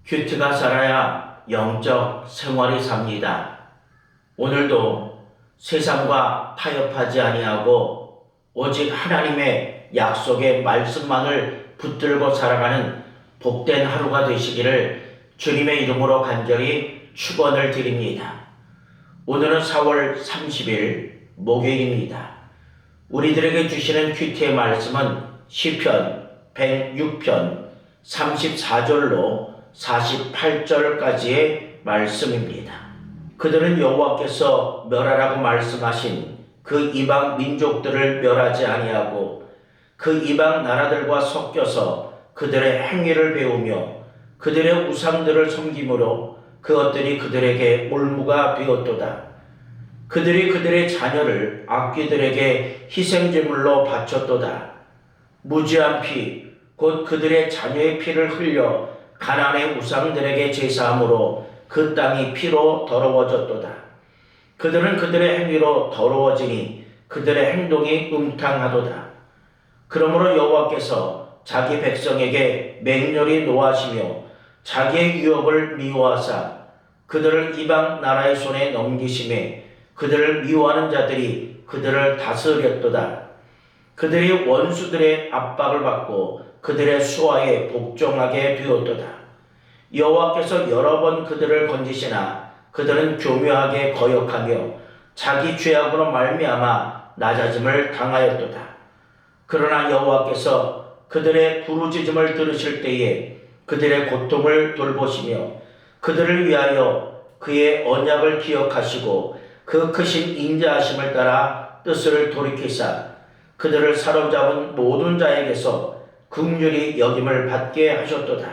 큐트가 살아야 영적 생활이 삽니다. 오늘도 세상과 타협하지 아니하고 오직 하나님의 약속의 말씀만을 붙들고 살아가는 복된 하루가 되시기를 주님의 이름으로 간절히 축원을 드립니다. 오늘은 4월 30일 목요일입니다. 우리들에게 주시는 큐티의 말씀은 시편 106편 34절로 48절까지의 말씀입니다. 그들은 여호와께서 멸하라고 말씀하신 그 이방 민족들을 멸하지 아니하고 그 이방 나라들과 섞여서 그들의 행위를 배우며 그들의 우상들을 섬김으로 그것들이 그들에게 올무가 되었도다. 그들이 그들의 자녀를 악귀들에게 희생제물로 바쳤도다. 무지한 피, 곧 그들의 자녀의 피를 흘려 가나안의 우상들에게 제사함으로 그 땅이 피로 더러워졌도다. 그들은 그들의 행위로 더러워지니 그들의 행동이 음탕하도다. 그러므로 여호와께서 자기 백성에게 맹렬히 노하시며 자기의 유업을 미워하사 그들을 이방 나라의 손에 넘기심에 그들을 미워하는 자들이 그들을 다스렸도다. 그들이 원수들의 압박을 받고 그들의 수하에 복종하게 되었도다. 여호와께서 여러 번 그들을 건지시나 그들은 교묘하게 거역하며 자기 죄악으로 말미암아 낮아짐을 당하였도다. 그러나 여호와께서 그들의 부르짖음을 들으실 때에 그들의 고통을 돌보시며 그들을 위하여 그의 언약을 기억하시고 그 크신 인자하심을 따라 뜻을 돌이키사 그들을 사로잡은 모든 자에게서 긍휼히 여김을 받게 하셨도다.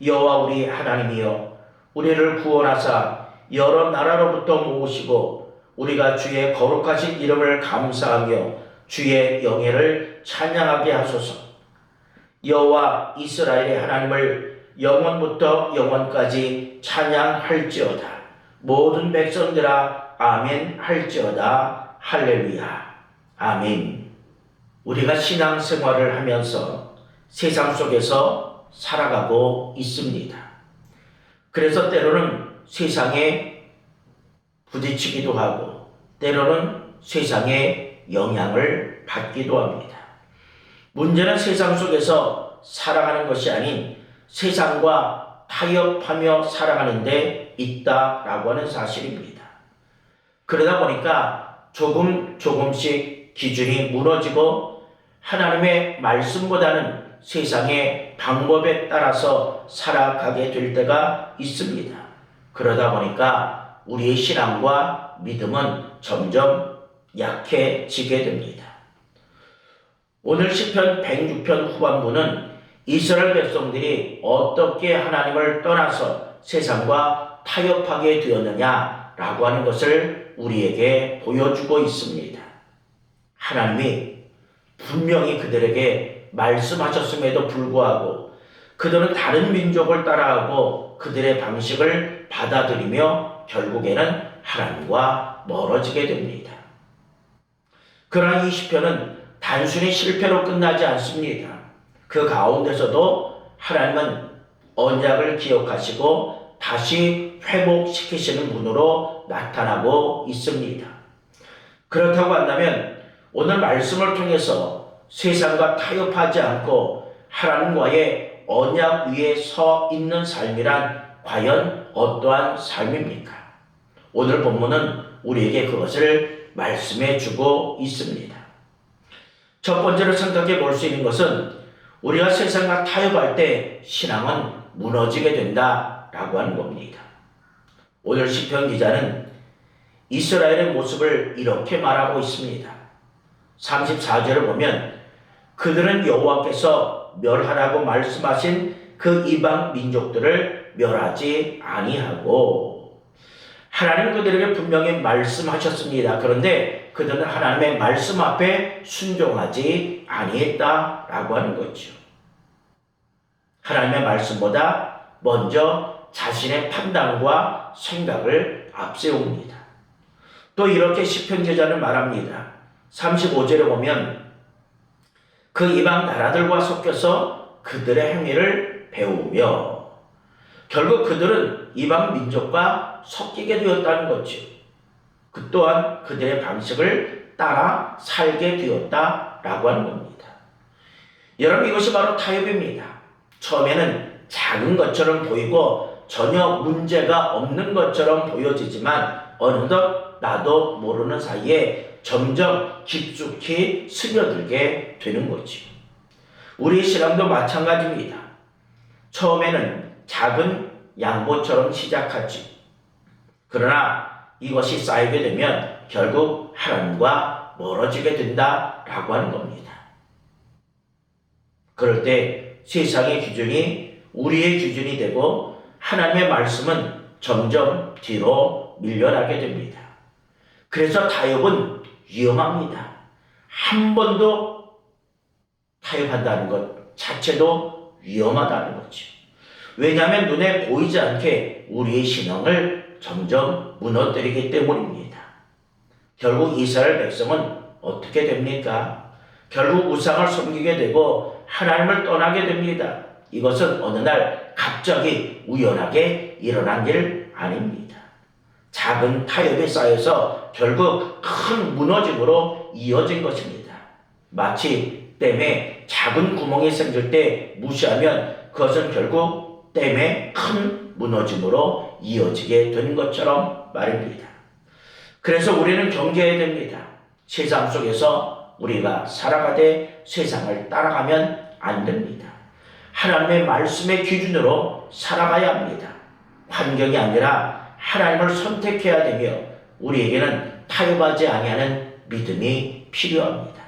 여호와 우리 하나님이여, 우리를 구원하사 여러 나라로부터 모으시고 우리가 주의 거룩하신 이름을 감사하며 주의 영예를 찬양하게 하소서. 여호와 이스라엘의 하나님을 영원부터 영원까지 찬양할지어다. 모든 백성들아 아멘 할지어다. 할렐루야. 아멘. 우리가 신앙생활을 하면서 세상 속에서 살아가고 있습니다. 그래서 때로는 세상에 부딪히기도 하고 때로는 세상의 영향을 받기도 합니다. 문제는 세상 속에서 살아가는 것이 아닌 세상과 타협하며 살아가는 데 있다라고 하는 사실입니다. 그러다 보니까 조금씩 기준이 무너지고 하나님의 말씀보다는 세상의 방법에 따라서 살아가게 될 때가 있습니다. 그러다 보니까 우리의 신앙과 믿음은 점점 약해지게 됩니다. 오늘 시편 106편 후반부는 이스라엘 백성들이 어떻게 하나님을 떠나서 세상과 타협하게 되었느냐라고 하는 것을 우리에게 보여주고 있습니다. 하나님이 분명히 그들에게 말씀하셨음에도 불구하고 그들은 다른 민족을 따라하고 그들의 방식을 받아들이며 결국에는 하나님과 멀어지게 됩니다. 그러나 이 시편은 단순히 실패로 끝나지 않습니다. 그 가운데서도 하나님은 언약을 기억하시고 다시 회복시키시는 분으로 나타나고 있습니다. 그렇다고 한다면 오늘 말씀을 통해서 세상과 타협하지 않고 하나님과의 언약 위에 서 있는 삶이란 과연 어떠한 삶입니까? 오늘 본문은 우리에게 그것을 말씀해 주고 있습니다. 첫 번째로 생각해 볼 수 있는 것은 우리가 세상과 타협할 때 신앙은 무너지게 된다라고 하는 겁니다. 오늘 시편 기자는 이스라엘의 모습을 이렇게 말하고 있습니다. 34절을 보면 그들은 여호와께서 멸하라고 말씀하신 그 이방 민족들을 멸하지 아니하고, 하나님 그들에게 분명히 말씀하셨습니다. 그런데 그들은 하나님의 말씀 앞에 순종하지 아니했다라고 하는 거죠. 하나님의 말씀보다 먼저 자신의 판단과 생각을 앞세웁니다. 또 이렇게 시편 기자는 말합니다. 35절에 보면 그 이방 나라들과 섞여서 그들의 행위를 배우며, 결국 그들은 이방 민족과 섞이게 되었다는 거죠. 그 또한 그들의 방식을 따라 살게 되었다라고 하는 겁니다. 여러분, 이것이 바로 타협입니다. 처음에는 작은 것처럼 보이고 전혀 문제가 없는 것처럼 보여지지만 어느덧 나도 모르는 사이에 점점 깊숙이 스며들게 되는 거죠. 우리 신앙도 마찬가지입니다. 처음에는 작은 양보처럼 시작하지. 그러나 이것이 쌓이게 되면 결국 하나님과 멀어지게 된다라고 하는 겁니다. 그럴 때 세상의 기준이 우리의 기준이 되고 하나님의 말씀은 점점 뒤로 밀려나게 됩니다. 그래서 타협은 위험합니다. 한 번도 타협한다는 것 자체도 위험하다는 거죠. 왜냐하면 눈에 보이지 않게 우리의 신앙을 점점 무너뜨리기 때문입니다. 결국 이스라엘 백성은 어떻게 됩니까? 결국 우상을 섬기게 되고 하나님을 떠나게 됩니다. 이것은 어느 날 갑자기 우연하게 일어난 일 아닙니다. 작은 타협이 쌓여서 결국 큰 무너짐으로 이어진 것입니다. 마치 댐에 작은 구멍이 생길 때 무시하면 그것은 결국 댐의 큰 무너짐으로 이어지게 된 것처럼 말입니다. 그래서 우리는 경계해야 됩니다. 세상 속에서 우리가 살아가되 세상을 따라가면 안 됩니다. 하나님의 말씀의 기준으로 살아가야 합니다. 환경이 아니라 하나님을 선택해야 되며 우리에게는 타협하지 아니하는 믿음이 필요합니다.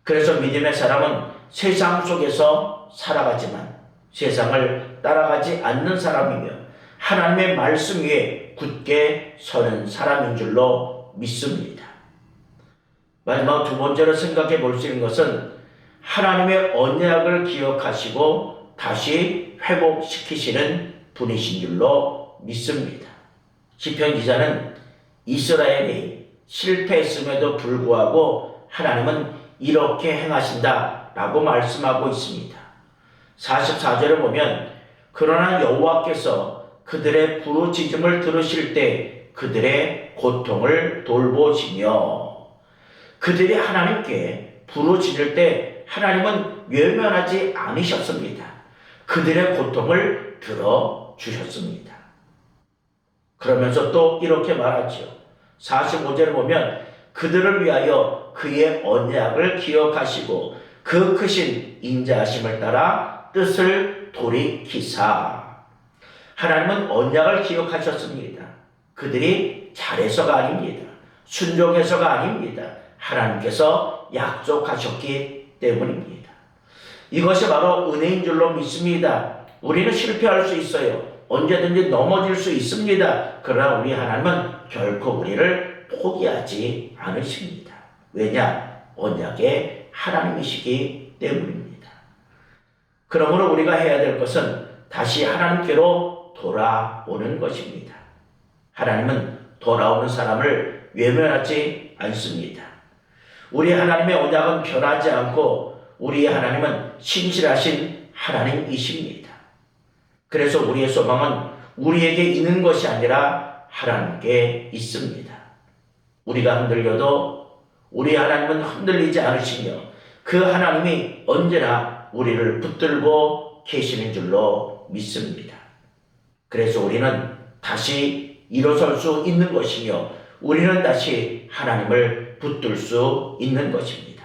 그래서 믿음의 사람은 세상 속에서 살아가지만 세상을 따라가지 않는 사람이며 하나님의 말씀 위에 굳게 서는 사람인 줄로 믿습니다. 마지막 두 번째로 생각해 볼 수 있는 것은 하나님의 언약을 기억하시고 다시 회복시키시는 분이신 줄로 믿습니다. 시편 기자는 이스라엘이 실패했음에도 불구하고 하나님은 이렇게 행하신다 라고 말씀하고 있습니다. 44절을 보면 그러나 여호와께서 그들의 부르짖음을 들으실 때 그들의 고통을 돌보시며 그들이 하나님께 부르짖을 때 하나님은 외면하지 않으셨습니다. 그들의 고통을 들어주셨습니다. 그러면서 또 이렇게 말하죠. 45절을 보면 그들을 위하여 그의 언약을 기억하시고 그 크신 인자하심을 따라 뜻을 돌이키사. 하나님은 언약을 기억하셨습니다. 그들이 잘해서가 아닙니다. 순종해서가 아닙니다. 하나님께서 약속하셨기 때문입니다. 이것이 바로 은혜인 줄로 믿습니다. 우리는 실패할 수 있어요. 언제든지 넘어질 수 있습니다. 그러나 우리 하나님은 결코 우리를 포기하지 않으십니다. 왜냐? 언약의 하나님이시기 때문입니다. 그러므로 우리가 해야 될 것은 다시 하나님께로 돌아오는 것입니다. 하나님은 돌아오는 사람을 외면하지 않습니다. 우리 하나님의 언약은 변하지 않고 우리 하나님은 신실하신 하나님이십니다. 그래서 우리의 소망은 우리에게 있는 것이 아니라 하나님께 있습니다. 우리가 흔들려도 우리 하나님은 흔들리지 않으시며 그 하나님이 언제나 우리를 붙들고 계시는 줄로 믿습니다. 그래서 우리는 다시 일어설 수 있는 것이며 우리는 다시 하나님을 붙들 수 있는 것입니다.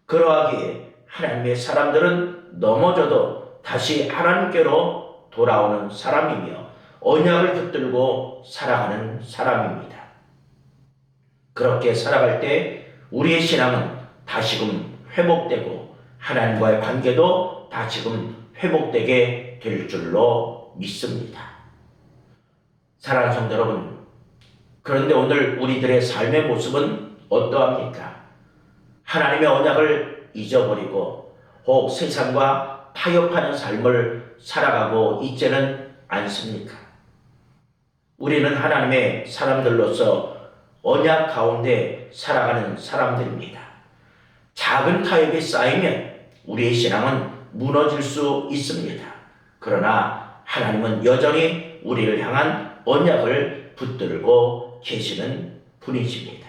그러하기에 하나님의 사람들은 넘어져도 다시 하나님께로 돌아오는 사람이며 언약을 붙들고 살아가는 사람입니다. 그렇게 살아갈 때 우리의 신앙은 다시금 회복되고 하나님과의 관계도 다시금 회복되게 될 줄로 믿습니다. 사랑하는 성도 여러분, 그런데 오늘 우리들의 삶의 모습은 어떠합니까? 하나님의 언약을 잊어버리고 혹 세상과 타협하는 삶을 살아가고 있지는 않습니까? 우리는 하나님의 사람들로서 언약 가운데 살아가는 사람들입니다. 작은 타협이 쌓이면 우리의 신앙은 무너질 수 있습니다. 그러나 하나님은 여전히 우리를 향한 언약을 붙들고 계시는 분이십니다.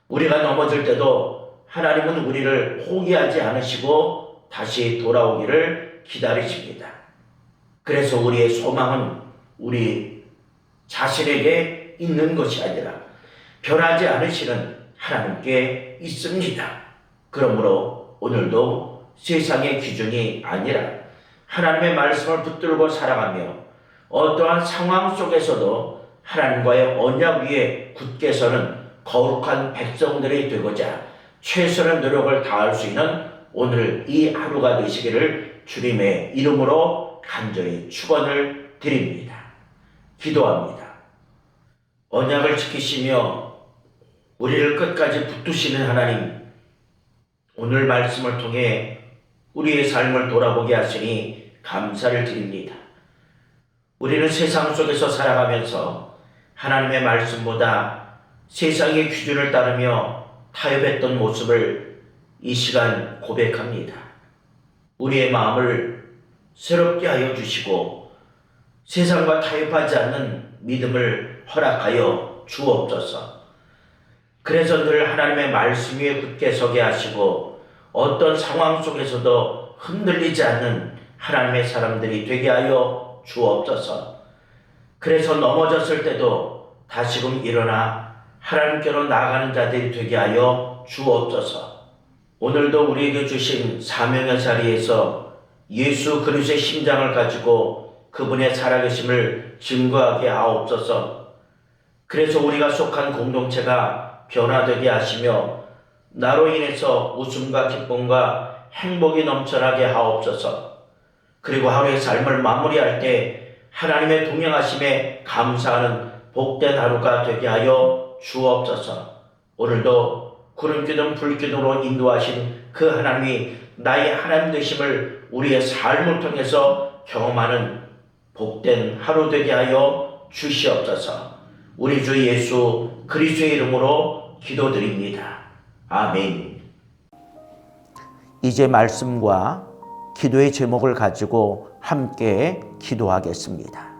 우리가 넘어질 때도 하나님은 우리를 포기하지 않으시고 다시 돌아오기를 기다리십니다. 그래서 우리의 소망은 우리 자신에게 있는 것이 아니라 변하지 않으시는 하나님께 있습니다. 그러므로 오늘도 세상의 기준이 아니라 하나님의 말씀을 붙들고 살아가며 어떠한 상황 속에서도 하나님과의 언약 위에 굳게 서는 거룩한 백성들이 되고자 최선의 노력을 다할 수 있는 오늘 이 하루가 되시기를 주님의 이름으로 간절히 축원을 드립니다. 기도합니다. 언약을 지키시며 우리를 끝까지 붙드시는 하나님, 오늘 말씀을 통해 우리의 삶을 돌아보게 하시니 감사를 드립니다. 우리는 세상 속에서 살아가면서 하나님의 말씀보다 세상의 기준을 따르며 타협했던 모습을 이 시간 고백합니다. 우리의 마음을 새롭게 하여 주시고 세상과 타협하지 않는 믿음을 허락하여 주옵소서. 그래서 늘 하나님의 말씀 위에 굳게 서게 하시고 어떤 상황 속에서도 흔들리지 않는 하나님의 사람들이 되게 하여 주옵소서. 그래서 넘어졌을 때도 다시금 일어나 하나님께로 나아가는 자들이 되게 하여 주옵소서. 오늘도 우리에게 주신 사명의 자리에서 예수 그리스도의 심장을 가지고 그분의 살아계심을 증거하게 하옵소서. 그래서 우리가 속한 공동체가 변화되게 하시며 나로 인해서 웃음과 기쁨과 행복이 넘쳐나게 하옵소서. 그리고 하루의 삶을 마무리할 때 하나님의 동행하심에 감사하는 복된 하루가 되게 하여 주옵소서. 오늘도 구름기둥 불기둥으로 인도하신 그 하나님이 나의 하나님 되심을 우리의 삶을 통해서 경험하는 복된 하루 되게 하여 주시옵소서. 우리 주 예수 그리스도의 이름으로 기도드립니다. 아멘. 이제 말씀과 기도의 제목을 가지고 함께 기도하겠습니다.